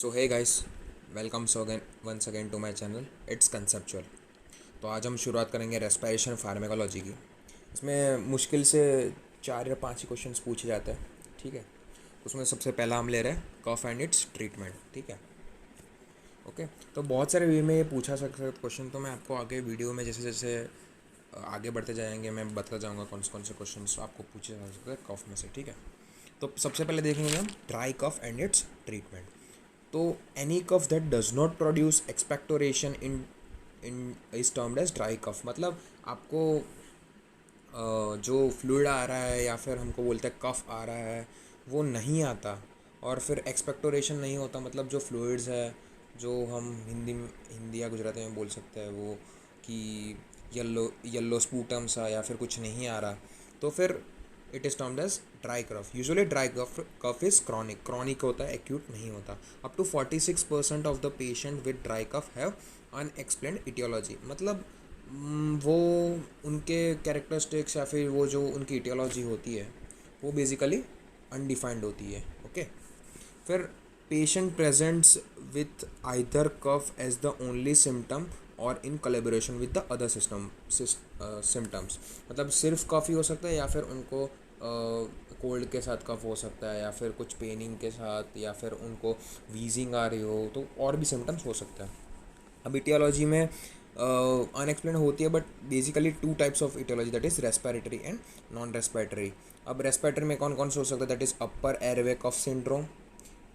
So hey guys, welcome so again once again to my channel it's conceptual. तो आज हम शुरुआत करेंगे रेस्पिरेशन फार्मेकोलॉजी की। इसमें मुश्किल से 4 या 5 ही क्वेश्चंस पूछे जाते हैं। ठीक है, उसमें सबसे पहला हम ले रहे हैं कफ एंड इट्स ट्रीटमेंट। ठीक है, ओके। तो बहुत सारे वे में ये पूछा सकता है क्वेश्चन, तो मैं आपको आगे वीडियो में जैसे जैसे आगे बढ़ते जाएंगे मैं बताता जाऊँगा कौन से क्वेश्चन आपको पूछे जा सकते हैं कफ में से। ठीक है, तो सबसे पहले देखेंगे हम dry cough and its treatment. तो any cough that does not produce expectoration in in is termed as dry cough. मतलब आपको जो फ्लूइड आ रहा है या फिर हमको बोलते हैं कफ आ रहा है वो नहीं आता, और फिर एक्सपेक्टोरेशन नहीं होता। मतलब जो फ्लूइड्स है, जो हम हिंदी या गुजराती में बोल सकते हैं वो कि येलो येलो स्पूटम सा या फिर कुछ नहीं आ रहा, तो फिर it is termed as dry cough. Usually dry cough is chronic होता है, एक्यूट नहीं होता। Up to 46% of the patient with dry cough have unexplained aetiology. मतलब वो उनके कैरेक्टरिस्टिक्स या फिर वो जो उनकी इटियोलॉजी होती है वो बेसिकली अनडिफाइंड होती है। ओके, फिर patient presents with either cough as the only symptom और in collaboration with the other symptoms. मतलब सिर्फ कफ ही हो सकता है, या फिर उनको कोल्ड के साथ कफ हो सकता है, या फिर कुछ पेनिंग के साथ, या फिर उनको वीजिंग आ रही हो, तो और भी सिम्टम्स हो सकता है। अब इटियोलॉजी में अनएक्सप्लेन होती है, but basically 2 types of aetiology, that is respiratory and non respiratory. अब रेस्पिरेटरी में कौन कौन से हो सकता है? That is upper airway cough syndrome.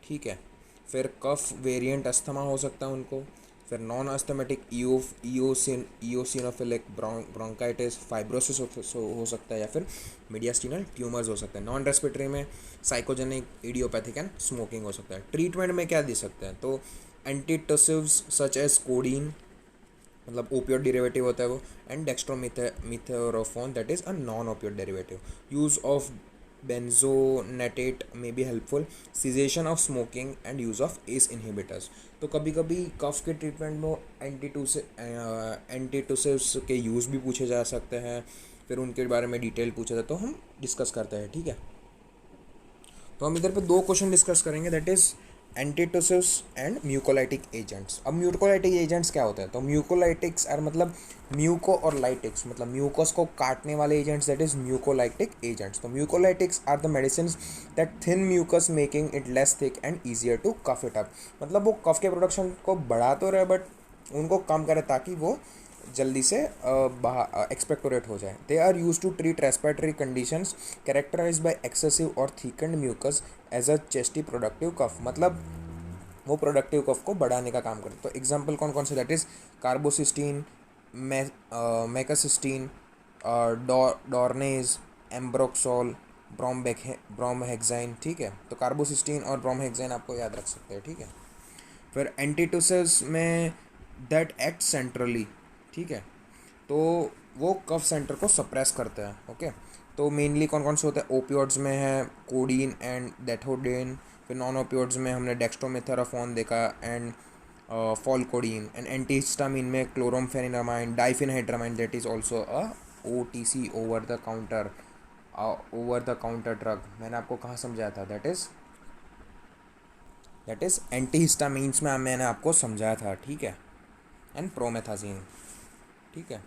ठीक है, फिर कफ वेरिएंट अस्थमा हो सकता है उनको। फिर नॉन अस्थमेटिक ईओसिनोफिलिक ब्रोंकाइटिस फाइब्रोसिस हो सकता है, या फिर मीडियास्टिनल ट्यूमर्स हो सकते हैं। नॉन रेस्पिरेटरी में साइकोजेनिक इडियोपैथिक एंड स्मोकिंग हो सकता है। ट्रीटमेंट में क्या दे सकते हैं? तो एंटीटोसिव्स सच एज कोडीन, मतलब ओपियोड डेरिवेटिव होता है वो, and dextromethorphan that is a non opioid derivative. Use of benzonatate may be helpful. Cessation of smoking and use of ACE inhibitors. तो कभी कभी कफ के ट्रीटमेंट में एंटीटूसिव्स के यूज़ भी पूछे जा सकते हैं, फिर उनके बारे में डिटेल पूछा जाए तो हम डिस्कस करते हैं। ठीक है, तो हम इधर पे 2 क्वेश्चन डिस्कस करेंगे, that is antitussives and mucolytic agents. अब म्यूकोलाइटिक एजेंट्स क्या होता है? तो म्यूकोलाइटिक्स आर मतलब म्यूको और लाइटिक्स, मतलब म्यूकस को काटने वाले agents, that is mucolytic agents. तो mucolytics are the medicine that thin mucus making it less thick and easier to cough it up. मतलब वो कफ के प्रोडक्शन को बढ़ा तो रहे, बट उनको कम करे ताकि वो जल्दी से एक्सपेक्टोरेट हो जाए। They are use to treat respiratory conditions characterise by excessive और thickened mucus as a chesty productive cough. मतलब वो प्रोडक्टिव कफ को बढ़ाने का काम करते। तो एग्जांपल कौन कौन से? That is carbocisteine, mecysteine, dornase, ambroxol, bromhexine. ठीक है, तो कार्बोसिस्टीन और ब्रोमहेक्साइन आपको याद रख सकते हैं। ठीक है, फिर एंटीटोसिस में दैट एक्ट सेंट्रली। ठीक है, तो वो कफ सेंटर को सप्रेस करते हैं। ओके, तो मेनली कौन कौन से होते हैं? ओपियोड्स में है कोडीन एंड डेथोडेन। फिर नॉन ओपियोड्स में हमने डेक्स्ट्रोमेथेराफोन देखा एंड फॉलकोडीन। एंड एंटीहिस्टामिन में chlorpheniramine, diphenhydramine, that is also a OTC, over the counter drug. मैंने आपको कहाँ समझाया था? दैट इज़ एंटीहिस्टामिन्स में मैंने आपको समझाया था। ठीक है, एंड प्रोमेथाजीन। ठीक है,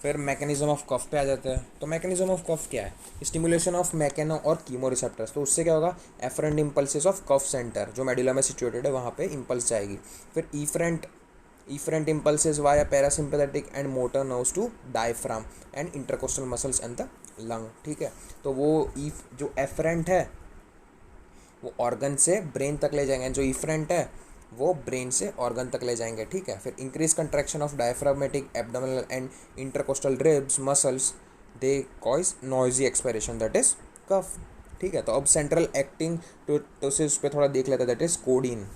फिर मैकेनिज्म ऑफ कफ पे आ जाता है। तो मैकेनिज्म ऑफ कफ क्या है? स्टिमुलेशन ऑफ मैकेनो और कीमो रिसेप्टर्स। तो उससे क्या होगा? Afferent impulses of cough centre, जो मेडुला में सिचुएटेड है, वहाँ पे इम्पल्स जाएगी। फिर efferent impulses via parasympathetic and motor nerves to diaphragm and intercostal muscles and the lung. ठीक है, तो वो जो एफरेंट है वो ऑर्गन से ब्रेन तक ले जाएंगे, जो इफरेंट है वो ब्रेन से ऑर्गन तक ले जाएंगे। ठीक है, फिर increase contraction of diaphragmatic abdominal and intercostal ribs muscles, they cause noisy expiration, that is cough. ठीक है, तो अब सेंट्रल एक्टिंग टोसिस पे थोड़ा देख लेते हैं, दैट इज कोडीन।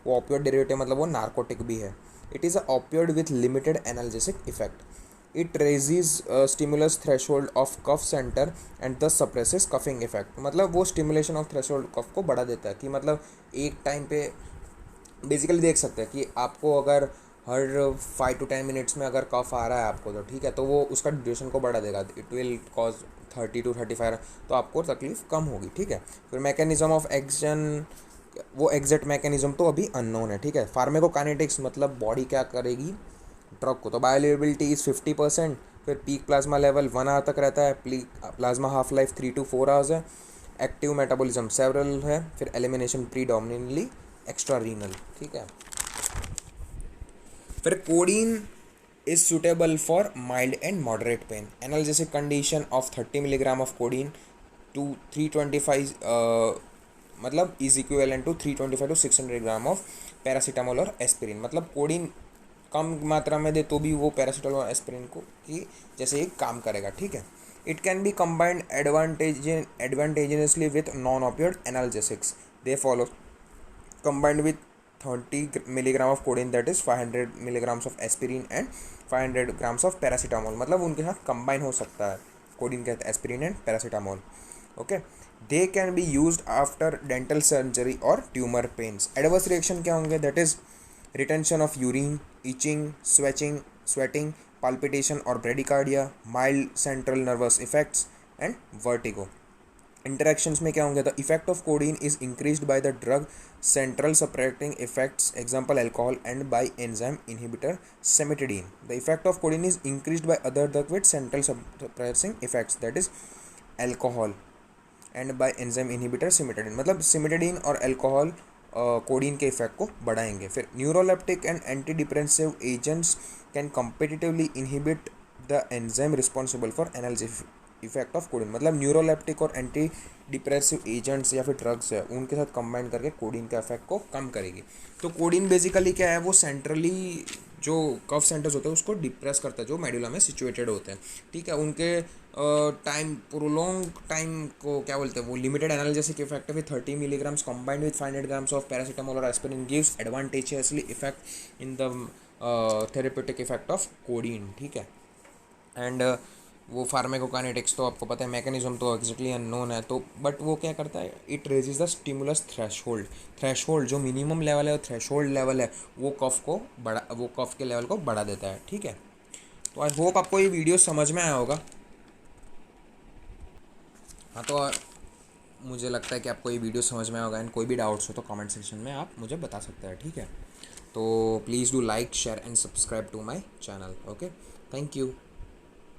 वो ऑपियोड डेरिवेटिव, मतलब वो नार्कोटिक भी है। It is a opioid with limited analgesic effect. It raises stimulus threshold of cough centre and thus suppresses coughing effect. मतलब वो स्टिमुलेशन ऑफ थ्रेशोल्ड कफ को बढ़ा देता है, कि मतलब एक टाइम पे बेसिकली देख सकते हैं कि आपको अगर हर 5 to 10 मिनट्स में अगर कफ आ रहा है आपको, तो ठीक है, तो वो उसका ड्यूरेशन को बढ़ा देगा। इट विल कॉज 30 to 35, तो आपको तकलीफ कम होगी। ठीक है, फिर मैकेनिज्म ऑफ एक्शन वो एग्जैक्ट मैकेनिज्म तो अभी अननोन है, ठीक है। फार्मेकोकाइनेटिक्स मतलब बॉडी क्या करेगी ड्रग को। तो बायोअवेलेबिलिटी इज़ 50%, फिर पीक प्लाज्मा लेवल 1 आवर तक रहता है, plasma half life 3 to 4 hours है, एक्टिव मेटाबॉलिज्म सेवरल है, फिर एलिमिनेशन प्रीडोमिनेंटली एक्स्ट्रा रीनल, ठीक है। फिर codeine is suitable for mild and moderate pain. Analgesic condition of 30 mg of codeine to 325 मतलब is equivalent to 325 to 600 gram of paracetamol और aspirin. मतलब कोडीन कम मात्रा में दे तो भी वो पैरासीटामोल और एस्पिरिन को की जैसे ही काम करेगा, ठीक है। It can be combined advantageously with non opioid analgesics. They follow combined with 30 mg of codeine, that is 500 mg of aspirin and 500 grams of paracetamol। मतलब उनके साथ कंबाइन हो सकता है कोडिन के साथ aspirin and paracetamol, okay. They can be use after dental surgery और tumour pains. Adverse reaction क्या होंगे, that is retention of urine, itching, sweating, palpitation और bradycardia, mild central nervous effects and vertigo. Interactions में क्या होंगे, the effect of codeine is increased by the drug central suppressing effects, example alcohol, and by enzyme inhibitor cimetidine. The effect of codeine is increased by other drug with central suppressing effects, that is alcohol, and by enzyme inhibitor cimetidine. मतलब cimetidine और alcohol codeine के effect को बढ़ाएंगे। फिर neuroleptic and anti depressive agents can competitively inhibit the enzyme responsible for analgesic effect of codeine. मतलब neuroleptic और anti depressive agents या फिर ड्रग्स है उनके साथ कंबाइन करके कोडीन के इफेक्ट को कम करेगी। तो कोडीन बेसिकली क्या है, वो सेंट्रली जो कफ सेंटर्स होते हैं उसको डिप्रेस करता है जो मेडुला में सिचुएटेड होते हैं, ठीक है। उनके टाइम प्रोलॉन्ग टाइम को क्या बोलते हैं, वो limited analgesic effect with 30 mg combined with 500 grams of paracetamol और aspirin gives advantageously effect in the therapeutic effect of codeine, ठीक है। एंड वो फार्मेकोकाइनेटिक्स तो आपको पता है, मैकेनिज्म तो एग्जैक्टली अननोन है, तो बट वो क्या करता है, it raises the stimulus threshold जो मिनिमम लेवल है, थ्रेशहोल्ड लेवल है, वो कफ के लेवल को बढ़ा देता है, ठीक है। तो आई होप आपको ये वीडियो समझ में आया होगा। हाँ, तो मुझे लगता है कि आपको ये वीडियो समझ में आया होगा, एंड कोई भी डाउट्स हो तो कमेंट सेक्शन में आप मुझे बता सकते हैं, ठीक है। तो please do like, share and subscribe to my channel, okay. Thank you.